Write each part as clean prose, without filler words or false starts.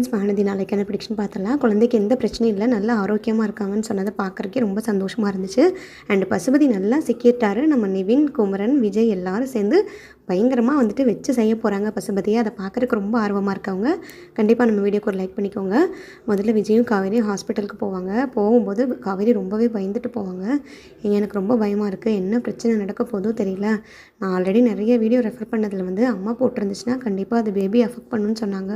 Friends, Vanathi நாளைக்கான prediction பார்த்தலாம். குழந்தைக்கு எந்த பிரச்சனையும் இல்லை, நல்லா ஆரோக்கியமாக இருக்காங்கன்னு சொன்னதை பார்க்குறக்கே ரொம்ப சந்தோஷமாக இருந்துச்சு. அண்ட் பசுபதி நல்லா சிக்கிட்டாரு. நம்ம நிவின், குமரன், விஜய் எல்லாரும் சேர்ந்து பயங்கரமாக வந்துட்டு வச்சு செய்ய போகிறாங்க பசுபதியை. அதை பார்க்குறக்கு ரொம்ப ஆர்வமாக இருக்கவங்க கண்டிப்பாக நம்ம வீடியோக்கு ஒரு லைக் பண்ணிக்கோங்க. முதல்ல விஜயும் காவேரியும் ஹாஸ்பிட்டலுக்கு போவாங்க. போகும்போது காவேரி ரொம்பவே பயந்துட்டு போவாங்க. எனக்கு ரொம்ப பயமாக இருக்குது, என்ன பிரச்சனை நடக்க போதோ தெரியல. நான் ஆல்ரெடி நிறைய வீடியோ ரெஃபர் பண்ணதில் வந்து அம்மா போட்டிருந்துச்சுன்னா கண்டிப்பாக அது பேபி அஃபெக்ட் பண்ணுன்னு சொன்னாங்க.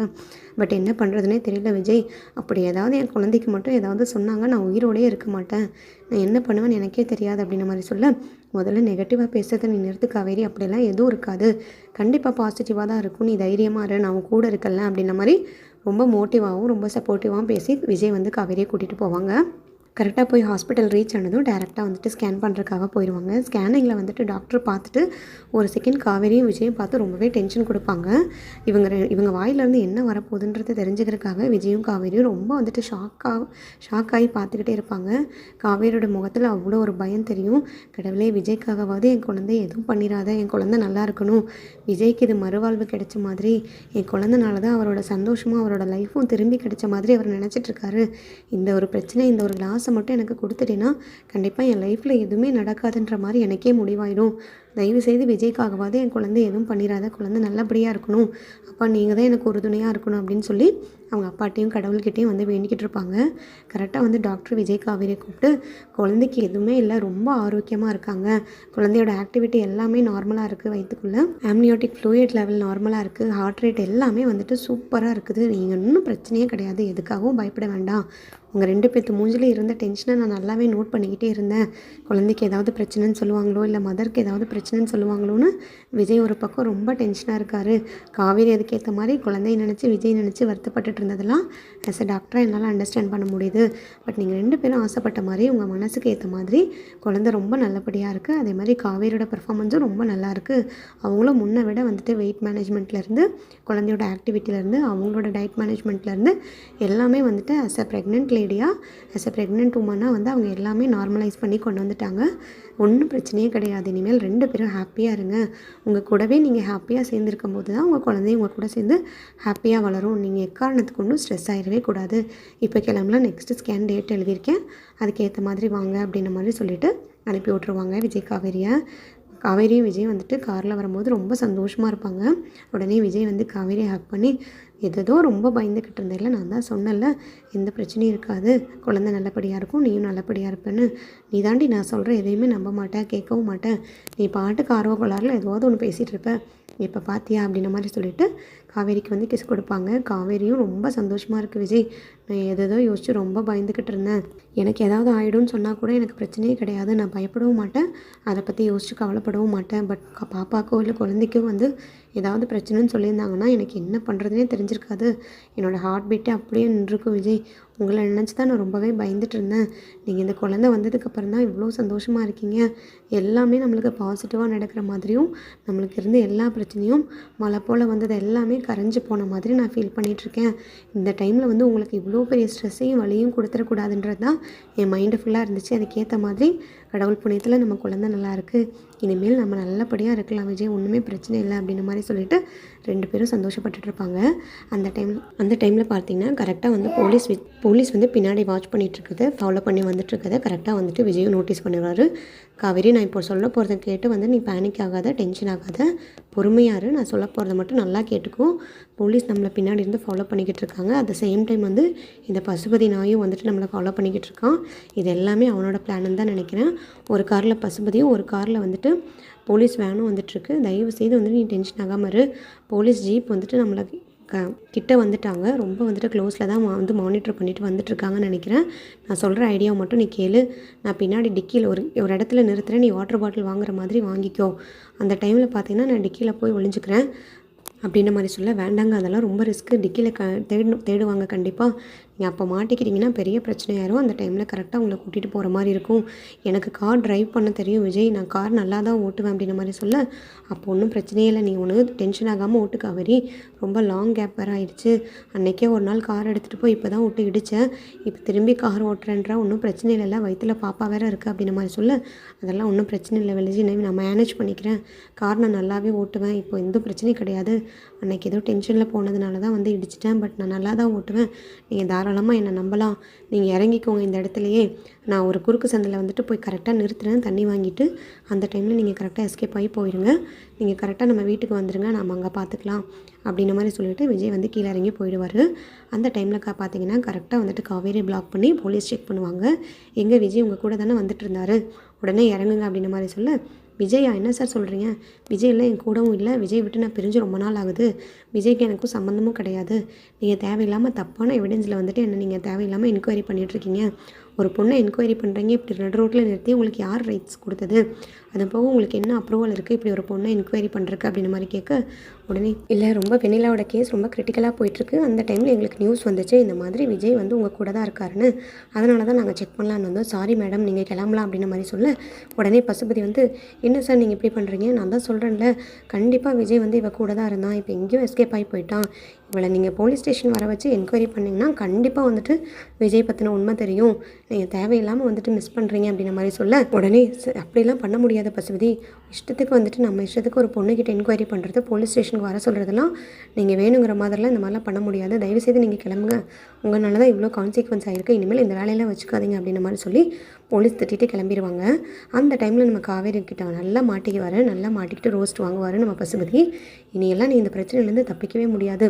பட் என்ன பண்ணுறதுனே தெரியல விஜய். அப்படி ஏதாவது என் குழந்தைக்கு மட்டும் ஏதாவது சொன்னாங்க, நான் உயிரோடே இருக்க மாட்டேன். நான் என்ன பண்ணுவேன்னு எனக்கே தெரியாது அப்படின்ற மாதிரி சொல்ல, முதல்ல நெகட்டிவாக பேசுறதை நீ நிறுத்து காவேரி, அப்படிலாம் எதுவும் இருக்காது, கண்டிப்பாக பாசிட்டிவாக தான் இருக்கும், நீ தைரியமாக இரு, நான் கூட இருக்கல அப்படின்ற மாதிரி ரொம்ப மோட்டிவாகவும் ரொம்ப சப்போர்ட்டிவாகவும் பேசி விஜய் வந்து காவேரியை கூட்டிகிட்டு போவாங்க. கரெக்டாக போய் ஹாஸ்பிட்டல் ரீச் ஆனதும் டேரெக்டாக வந்துட்டு ஸ்கேன் பண்ணுறதுக்காக போயிடுவாங்க. ஸ்கேனிங்கில் வந்துட்டு டாக்டர் பார்த்துட்டு ஒரு செகண்ட் காவேரியும் விஜயும் பார்த்து ரொம்பவே டென்ஷன் கொடுப்பாங்க. இவங்க வாயிலேருந்து என்ன வரப்போகுதுன்றது தெரிஞ்சுக்கிறதுக்காக விஜயும் காவேரியும் ரொம்ப வந்துட்டு ஷாக்காகி பார்த்துக்கிட்டே இருப்பாங்க. காவேரியோட முகத்தில் அவ்வளோ ஒரு பயம் தெரியும். கடவுளே, விஜய்க்காகவாவது என் குழந்தை எதுவும் பண்ணிடாத, என் குழந்தை நல்லா இருக்கணும், விஜய்க்கு இது மறுவாழ்வு கிடைச்ச மாதிரி, என் குழந்தைனால தான் அவரோட சந்தோஷமும் அவரோட லைஃப்பும் திரும்பி கிடைச்ச மாதிரி அவர் நினச்சிட்ருக்காரு. இந்த ஒரு பிரச்சனை, இந்த ஒரு லாஸை மட்டும் எனக்கு கொடுத்துட்டேன்னா கண்டிப்பாக என் லைஃப்பில் எதுவுமே நடக்காதுன்ற மாதிரி எனக்கே முடிவாயிடும். தயவுசெய்து விஜய்க்காகவாது என் குழந்தை எதுவும் பண்ணிடாத, குழந்தை நல்லபடியாக இருக்கணும், அப்பா நீங்கள் தான் எனக்கு உறுதுணையாக இருக்கணும் அப்படின்னு சொல்லி அவங்க அப்பாட்டையும் கடவுள்கிட்டையும் வந்து வேண்டிக்கிட்டு இருப்பாங்க. கரெக்டாக வந்து டாக்டர் விஜய் காவேரியை கூப்பிட்டு, குழந்தைக்கு எதுவுமே இல்லை, ரொம்ப ஆரோக்கியமாக இருக்காங்க, குழந்தையோட ஆக்டிவிட்டி எல்லாமே நார்மலாக இருக்குது, வயிற்றுக்குள்ளே ஆம்னியோட்டிக் ஃப்ளூயிட் லெவல் நார்மலாக இருக்குது, ஹார்ட் ரேட் எல்லாமே வந்துட்டு சூப்பராக இருக்குது, நீங்கள் இன்னும் பிரச்சனையே கிடையாது, எதுக்காகவும் பயப்பட வேண்டாம். உங்கள் 2 பேர்த்து மூஞ்சிலே இருந்த டென்ஷனை நான் நல்லாவே நோட் பண்ணிக்கிட்டே இருந்தேன். குழந்தைக்கு ஏதாவது பிரச்சனைன்னு சொல்லுவாங்களோ, இல்லை மதருக்கு ஏதாவது பிரச்சனைன்னு சொல்லுவாங்களோன்னு விஜய் ஒரு பக்கம் ரொம்ப டென்ஷனாக இருக்கார். காவேரி அதுக்கேற்ற மாதிரி குழந்தைய நினச்சி விஜய் நினச்சி வருத்தப்பட்டுட்டு இருந்ததெல்லாம் ஆஸ் அ டாக்டராக என்னால் அண்டர்ஸ்டாண்ட் பண்ண முடியுது. பட் நீங்கள் 2 பேரும் ஆசைப்பட்ட மாதிரி உங்கள் மனசுக்கு ஏற்ற மாதிரி குழந்தை ரொம்ப நல்லபடியாக இருக்குது. அதே மாதிரி காவேரியோட பெர்ஃபார்மன்ஸும் ரொம்ப நல்லாயிருக்கு. அவங்களும் முன்னை விட வந்துட்டு வெயிட் மேனேஜ்மெண்ட்லேருந்து, குழந்தையோட ஆக்டிவிட்டிலேருந்து, அவங்களோட டயட் மேனேஜ்மெண்ட்லேருந்து எல்லாமே வந்துட்டு as a pregnant as a pregnant உமனாக வந்து அவங்க எல்லாமே நார்மலைஸ் பண்ணி கொண்டு வந்துட்டாங்க. ஒன்றும் பிரச்சனையே கிடையாது. இனிமேல் 2 பேரும் ஹாப்பியாக இருங்க. உங்கள் கூடவே நீங்கள் ஹாப்பியாக சேர்ந்துருக்கும் போது தான் உங்கள் குழந்தையும் உங்கள் கூட சேர்ந்து ஹாப்பியாக வளரும். நீங்கள் எக்காரணத்துக்கு ஒன்றும் ஸ்ட்ரெஸ் ஆகிடவே கூடாது. இப்போ கிளம்பலாம், நெக்ஸ்ட்டு ஸ்கேன் டேட் எழுதியிருக்கேன், அதுக்கேற்ற மாதிரி வாங்க அப்படின்ற மாதிரி சொல்லிவிட்டு அனுப்பி விட்ருவாங்க விஜய் காவேரியை. காவேரியும் விஜய் வந்துட்டு காரில் வரும்போது ரொம்ப சந்தோஷமாக இருப்பாங்க. உடனே விஜய் வந்து காவேரியை ஹக் பண்ணி, எதோ ரொம்ப பயந்துக்கிட்டு இருந்தேன்ல, நான் தான் சொன்னேன்ல எந்த பிரச்சனையும் இருக்காது, குழந்தை நல்லபடியாக இருக்கும், நீயும் நல்லபடியாக இருப்பேன்னு, நீ தாண்டி நான் சொல்கிற எதையுமே நம்ப மாட்டேன், கேட்கவும் மாட்டேன், நீ பாட்டுக்கு ஆர்வ கோளாறுல ஏதாவது ஒன்று பேசிகிட்டு இருப்ப, இப்போ பார்த்தியா அப்படின்ற மாதிரி சொல்லிவிட்டு காவேரிக்கு வந்து கிஸ் கொடுப்பாங்க. காவேரியும் ரொம்ப சந்தோஷமாக இருக்குது, விஜய் நான் எதோ யோசிச்சு ரொம்ப பயந்துக்கிட்டு இருந்தேன், எனக்கு ஏதாவது ஆகிடும்னு சொன்னால் கூட எனக்கு பிரச்சனையே கிடையாது, நான் பயப்படவும் மாட்டேன், அதை பற்றி யோசிச்சு கவலைப்படவும் மாட்டேன். பட் பாப்பாக்கோ இல்லை குழந்தைக்கோ வந்து ஏதாவது பிரச்சனைன்னு சொல்லியிருந்தாங்கன்னா எனக்கு என்ன பண்ணுறதுனே தெரிஞ்சிருக்காது, என்னோடய ஹார்ட் பீட்டே அப்படியே நின்றுருக்கும். விஜய், உங்களை நினச்சி தான் நான் ரொம்பவே பயந்துட்டு இருந்தேன். நீங்கள் இந்த குழந்தை வந்ததுக்கப்புறம் தான் இவ்வளோ சந்தோஷமாக இருக்கீங்க. எல்லாமே நம்மளுக்கு பாசிட்டிவாக நடக்கிற மாதிரியும், நம்மளுக்கு இருந்த எல்லா பிரச்சனையும் மழை போல் வந்தது எல்லாமே கரைஞ்சி போன மாதிரி நான் ஃபீல் பண்ணிகிட்ருக்கேன். இந்த டைமில் வந்து உங்களுக்கு இவ்வளோ பெரிய ஸ்ட்ரெஸ்ஸையும் வலியும் கொடுத்துடக்கூடாதுன்றது தான் என் மைண்டு ஃபுல்லாக இருந்துச்சு. அதுக்கேற்ற மாதிரி கடவுள் புண்ணியத்தில் நம்ம குழந்தை நல்லாயிருக்கு, இனிமேல் நம்ம நல்லபடியாக இருக்கலாம் விஜய், ஒன்றுமே பிரச்சனை இல்லை அப்படின்ற மாதிரி சொல்லிவிட்டு 2 பேரும் சந்தோஷப்பட்டுட்டு இருப்பாங்க. அந்த டைமில் பார்த்தீங்கன்னா கரெக்டாக வந்து போலீஸ் வந்து பின்னாடி வாட்ச் பண்ணிகிட்ருக்குது, ஃபாலோ பண்ணி வந்துட்டுருக்கதை கரெக்டாக வந்துட்டு விஜயும் நோட்டீஸ் பண்ணுவார். காவேரி, நான் இப்போ சொல்ல போகிறத கேட்டு வந்து நீ பேனிக் ஆகாத, டென்ஷன் ஆகாத, பொறுமையாரு, நான் சொல்ல போகிறத மட்டும் நல்லா கேட்டுக்கும். போலீஸ் நம்மளை பின்னாடி இருந்து ஃபாலோ பண்ணிக்கிட்டு இருக்காங்க. அட் த சேம் டைம் வந்து இந்த பசுபதி நாயும் வந்துட்டு நம்மளை ஃபாலோ பண்ணிக்கிட்டு இருக்கான். இது எல்லாமே அவனோட பிளான்னு தான் நினைக்கிறேன். ஒரு காரில் பசுபதியும் ஒரு காரில் வந்துட்டு போலீஸ் வேனும் வந்துட்டுருக்கு. தயவு செய்து வந்து நீ டென்ஷன் ஆகாமல் இரு. போலீஸ் ஜீப் வந்துட்டு நம்மளை கிட்ட வந்துட்டாங்க, ரொம்ப வந்துட்டு க்ளோஸில் தான் வந்து மானிட்டர் பண்ணிவிட்டு வந்துட்டுருக்காங்கன்னு நினைக்கிறேன். நான் சொல்கிற ஐடியாவை மட்டும் நீ கேளு. நான் பின்னாடி டிக்கியில் ஒரு இடத்துல நிறுத்துகிறேன், நீ வாட்டர் பாட்டில் வாங்குற மாதிரி வாங்கிக்கோ. அந்த டைமில் பார்த்தீங்கன்னா நான் டிக்கியில் போய் ஒளிஞ்சுக்கிறேன் அப்படின்ற மாதிரி சொல்ல, வேண்டாங்க அதெல்லாம் ரொம்ப ரிஸ்க்கு, டிக்கியில் தேடுவாங்க கண்டிப்பாக, நீங்கள் அப்போ மாட்டிக்கிட்டிங்கன்னா பெரிய பிரச்சனையாயிரும். அந்த டைமில் கரெக்டாக உங்களை கூட்டிகிட்டு போகிற மாதிரி இருக்கும். எனக்கு கார் டிரைவ் பண்ண தெரியும் விஜய், நான் கார் நல்லா தான் ஓட்டுவேன் அப்படின்ற மாதிரி சொல்ல, அப்போ ஒன்றும் பிரச்சனையே இல்லை, நீ ஒன்று டென்ஷன் ஆகாமல் ஓட்டு காவேரி, ரொம்ப லாங் கேப் வேறு ஆயிடுச்சு. அன்றைக்கே ஒரு நாள் கார் எடுத்துகிட்டு போய் இப்போ தான் விட்டு இடித்தேன், இப்போ திரும்பி கார் ஓட்டுறேன்றா, ஒன்றும் பிரச்சனை இல்லைல்ல, வயிற்றில் பாப்பா வேறு இருக்குது அப்படின்ற மாதிரி சொல்ல, அதெல்லாம் ஒன்றும் பிரச்சனை இல்லை விஜய், நான் மேனேஜ் பண்ணிக்கிறேன், கார் நான் நல்லாவே ஓட்டுவேன், இப்போ எந்த பிரச்சனையும் கிடையாது. அன்றைக்கி ஏதோ டென்ஷனில் போனதுனால தான் வந்து இடிச்சிட்டேன், பட் நான் நல்லா தான் ஓட்டுவேன், நீங்கள் தாராளமாக என்னை நம்பலாம், நீங்கள் இறங்கிக்கோங்க இந்த இடத்துலையே, நான் ஒரு குறுக்கு சந்தில் வந்துட்டு போய் கரெக்டாக நிறுத்துறேன் தண்ணி வாங்கிட்டு, அந்த டைமில் நீங்கள் கரெக்டாக எஸ்கேப் ஆகி போயிடுங்க, நீங்கள் கரெக்டாக நம்ம வீட்டுக்கு வந்துடுங்க, நம்ம அங்கே பார்த்துக்கலாம் அப்படின்ற மாதிரி சொல்லிவிட்டு விஜய் வந்து கீழே இறங்கி போயிடுவார். அந்த டைமில் பார்த்தீங்கன்னா கரெக்டாக வந்துட்டு காவேரி பிளாக் பண்ணி போலீஸ் செக் பண்ணுவாங்க. எங்கே விஜய் உங்கள் கூட தானே வந்துட்டு இருந்தார், உடனே இறங்குங்க அப்படின்ற மாதிரி சொல்ல, விஜயா என்ன சார் சொல்கிறீங்க, விஜய் இல்லை என் கூடவும் இல்லை, விஜய் விட்டு நான் பிரிஞ்சு ரொம்ப நாள் ஆகுது, விஜய்க்கு எனக்கும் சம்மந்தமும் கிடையாது, நீங்கள் தேவையில்லாமல் தப்பான எவிடன்ஸில் வந்துட்டு என்ன நீங்கள் தேவையில்லாமல் என்கொயரி பண்ணிகிட்ருக்கீங்க, ஒரு பொண்ணை என்கொயரி பண்ணுறீங்க, இப்படி நடு ரோட்டில் நிறுத்தி உங்களுக்கு யார் ரைட்ஸ் கொடுத்தது, அது போக உங்களுக்கு என்ன அப்ரூவல் இருக்குது இப்படி ஒரு பொண்ணை என்கொயரி பண்ணுறக்கு அப்படின்ற மாதிரி கேட்க, உடனே இல்லை ரொம்ப வெண்ணிலாவோட கேஸ் ரொம்ப கிரிட்டிக்கலாக போயிட்டுருக்கு, அந்த டைமில் எங்களுக்கு நியூஸ் வந்துச்சு இந்த மாதிரி விஜய் வந்து உங்கள் கூட தான் இருக்காருன்னு, அதனால தான் நாங்கள் செக் பண்ணலான்னு வந்தோம், சாரி மேடம் நீங்கள் கிளம்பலாம் அப்படின்ற மாதிரி சொல்ல, உடனே பசுபதி வந்து என்ன சார் நீங்கள் இப்படி பண்ணுறீங்க, நான் தான் சொல்கிறேன்ல கண்டிப்பாக விஜய் வந்து இவ கூட தான் இருந்தான், இப்போ எங்கேயும் எஸ்கேப் ஆகி போயிட்டான், இவளை நீங்கள் போலீஸ் ஸ்டேஷன் வர வச்சு என்கொயரி பண்ணிங்கன்னா கண்டிப்பாக வந்துட்டு விஜய் பற்றின உண்மை தெரியும், நீங்கள் தேவையில்லாமல் வந்துட்டு மிஸ் பண்ணுறீங்க அப்படின்ற மாதிரி சொல்ல, உடனே அப்படிலாம் பண்ண முடியாத பசுபதி, இஷ்டத்துக்கு வந்துட்டு நம்ம இஷ்டத்துக்கு ஒரு பொண்ணுக்கிட்ட என்கொயரி பண்ணுறது, போலீஸ் ஸ்டேஷனுக்கு வர சொல்கிறதெல்லாம் நீங்கள் வேணுங்கிற மாதிரிலாம் இந்த மாதிரிலாம் பண்ண முடியாது, தயவுசெய்து நீங்கள் கிளம்புங்க, உங்களால தான் இவ்வளோ கான்சிக்வன்ஸ் ஆகிருக்கு, இனிமேல் இந்த வேலையெல்லாம் வச்சுக்காதீங்க அப்படின்ற மாதிரி சொல்லி போலீஸ் திட்டிட்டு கிளம்பிடுவாங்க. அந்த டைமில் நம்ம காவேரி கிட்ட நல்லா மாட்டிக்குவார், நல்லா மாட்டிக்கிட்டு ரோஸ்ட் வாங்குவார் நம்ம பசுபதி, இனியெல்லாம் நீ இந்த பிரச்சனையிலேருந்து தப்பிக்கவே முடியாது,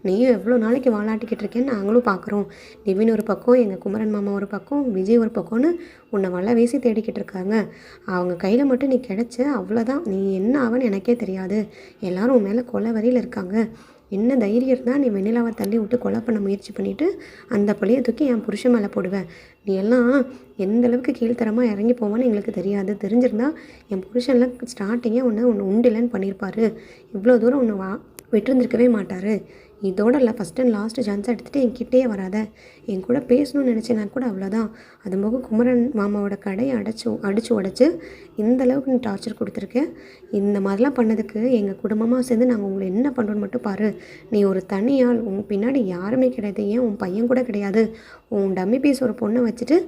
நீயும் எவ்வளோ நாளைக்கு வாலாட்டிக்கிட்டு இருக்கேன்னு நாங்களும் பார்க்குறோம், நிவின் ஒரு பக்கம், எங்கள் குமரன் மாமா ஒரு பக்கம், விஜய் ஒரு பக்கம்னு உன்னை வலை வீசி தேடிக்கிட்டு இருக்காங்க, அவங்க கையில் மட்டும் நீ கிடச்ச அவ்வளோதான், நீ என்ன ஆவன்னு எனக்கே தெரியாது, எல்லோரும் உன் மேலே கொலை வரியில் இருக்காங்க, என்ன தைரியம் இருந்தால் நீ வெண்ணிலாவை தள்ளி விட்டு கொலை பண்ண முயற்சி பண்ணிவிட்டு அந்த பழியை தூக்கி என் புருஷன் மேலே போடுவேன், நீ எல்லாம் எந்த அளவுக்கு கீழ்த்தரமாக இறங்கி போவான்னு எங்களுக்கு தெரியாது, தெரிஞ்சிருந்தா என் புருஷன்லாம் ஸ்டார்டிங்கே ஒன்று உண்டில்லைன்னு பண்ணியிருப்பார், இவ்வளோ தூரம் ஒன்று விட்டுருந்துருக்கவே மாட்டார், இதோட இல்லை ஃபஸ்ட் அண்ட் லாஸ்ட் சான்ஸை எடுத்துகிட்டு என்கிட்டயே வராத, என் கூட பேசணும்னு நினச்சேன்னா கூட அவ்வளோதான், அது போக குமரன் மாமாவோட கடையை அடித்து உடச்சி இந்த அளவுக்கு நீ டார்ச்சர் கொடுத்துருக்க, இந்த மாதிரிலாம் பண்ணதுக்கு எங்கள் குடும்பமாக சேர்ந்து நாங்கள் உங்களை என்ன பண்ணுறோன்னு மட்டும் பாரு, நீ ஒரு தனியாள், உன் பின்னாடி யாருமே கிடையாது, ஏன் உன் பையன் கூட கிடையாது, உன் டம்மி பீஸ் ஒரு பொண்ணை வச்சுட்டு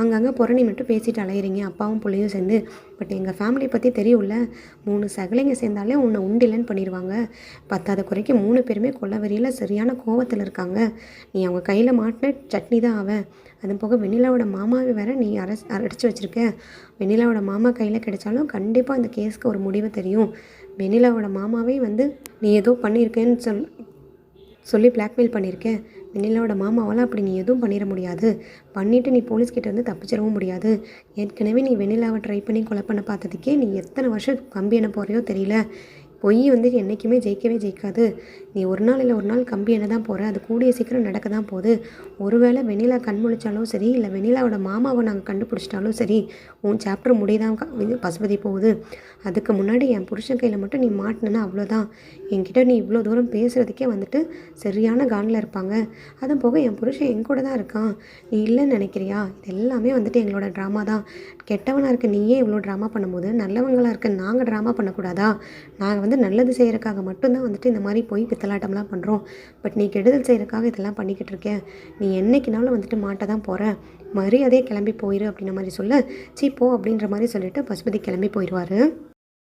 அங்கங்கே புறணி மட்டும் பேசிட்டு அலையிறீங்க அப்பாவும் பிள்ளையும் சேர்ந்து, பட் எங்கள் ஃபேமிலி பற்றி தெரியும்ல, 3 சகலைங்க சேர்ந்தாலே உன்னை உண்டில்லைன்னு பண்ணிடுவாங்க, பத்தாத குறைக்கு 3 பேருமே கொல்லவரியில் சரியான கோவத்தில் இருக்காங்க, நீ அவங்க கையில் மாட்டின சட்னி தான் அவன், அது போக வெண்ணிலாவோட மாமாவை வேற நீ அடைச்சி வச்சுருக்க, வெண்ணிலாவோட மாமா கையில் கிடைச்சாலும் கண்டிப்பாக இந்த கேஸ்க்கு ஒரு முடிவு தெரியும், வெண்ணிலாவோட மாமாவே வந்து நீ ஏதோ பண்ணியிருக்கேன்னு சொல்லி பிளாக்மெயில் பண்ணியிருக்கேன், வெண்ணிலாவோட மாமாவால் அப்படி நீ எதுவும் பண்ணிட முடியாது, பண்ணிவிட்டு நீ போலீஸ்கிட்ட இருந்து தப்பிச்சிடவும் முடியாது, ஏற்கனவே நீ வெண்ணிலாவை ட்ரை பண்ணி கொலை பண்ண பார்த்ததுக்கே நீ எத்தனை வருஷம் கம்பி என்ன போகிறையோ தெரியல, பொய் வந்து என்றைக்குமே ஜெயிக்கவே ஜெயிக்காது, நீ ஒரு நாள் இல்லை ஒரு நாள் கம்பி என்ன தான் போகிற, அது கூடிய சீக்கிரம் நடக்க தான் போகுது, ஒருவேளை வெண்ணிலா கண் முழிச்சாலும் சரி, இல்லை வெண்ணிலாவோட மாமாவை நாங்கள் கண்டுபிடிச்சிட்டாலும் சரி, உன் சாப்டர் முடிதான் பசுபதி போகுது, அதுக்கு முன்னாடி என் புருஷன் கையில் மட்டும் நீ மாட்டினா அவ்வளோதான், என்கிட்ட நீ இவ்வளோ தூரம் பேசுகிறதுக்கே வந்துட்டு சரியான கானில் இருப்பாங்க, அதுவும் போக என் புருஷன் என் கூட தான் இருக்கான், நீ இல்லைன்னு நினைக்கிறியா, இது எல்லாமே வந்துட்டு எங்களோட ட்ராமா தான், கெட்டவனாக இருக்க நீயே இவ்வளோ ட்ராமா பண்ணும்போது நல்லவங்களாக இருக்க நாங்கள் ட்ராமா பண்ணக்கூடாதா, நாங்கள் வந்து நல்லது செய்கிறக்காக மட்டும்தான் வந்துட்டு இந்த மாதிரி போய் பித்தலாட்டம்லாம் பண்ணுறோம், பட் நீ கெடுதல் செய்கிறக்காக இதெல்லாம் பண்ணிக்கிட்டு இருக்க, நீ என்றைக்குனாலும் வந்துட்டு மாட்ட தான் போகிற, மரியாதையே கிளம்பி போயிரு அப்படின்ற மாதிரி சொல்ல, சீ போ அப்படின்ற மாதிரி சொல்லிட்டு பசுபதி கிளம்பி போயிடுவார்.